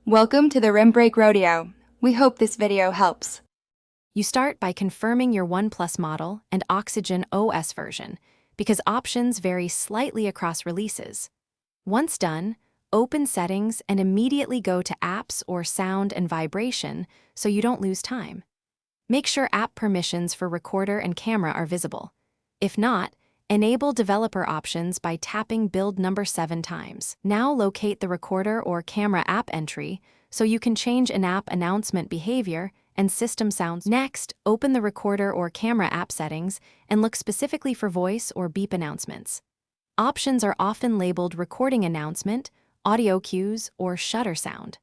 Welcome to the Rim Break Rodeo. We hope this video helps. You start by confirming your Oneplus model and Oxygen OS version, because options vary slightly across releases. Once done, open Settings and immediately go to Apps or Sound and Vibration so you don't lose time. Make sure app permissions for recorder and camera are visible. If not, enable developer options by tapping build number 7 times. Now locate the recorder or camera app entry so you can change in-app announcement behavior and system sounds. Next, open the recorder or camera app settings and look specifically for voice or beep announcements. Options are often labeled recording announcement, audio cues, or shutter sound.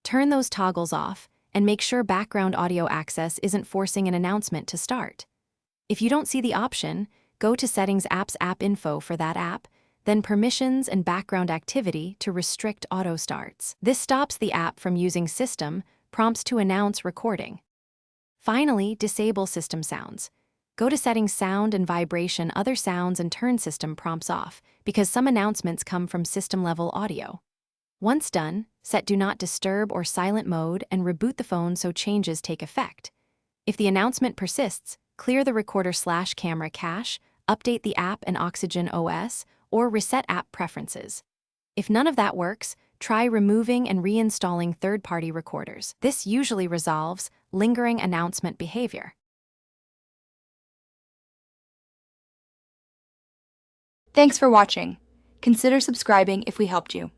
Turn those toggles off and make sure background audio access isn't forcing an announcement to start. If you don't see the option, go to Settings Apps App Info for that app, then Permissions and Background Activity to restrict auto starts. This stops the app from using system prompts to announce recording. Finally, disable system sounds. Go to Settings Sound and Vibration Other Sounds and turn system prompts off, because some announcements come from system-level audio. Once done, set Do Not Disturb or Silent mode and reboot the phone so changes take effect. If the announcement persists, clear the recorder/camera cache, update the app and Oxygen OS, or reset app preferences. If none of that works, try removing and reinstalling third-party recorders. This usually resolves lingering announcement behavior. Thanks for watching. Consider subscribing if we helped you.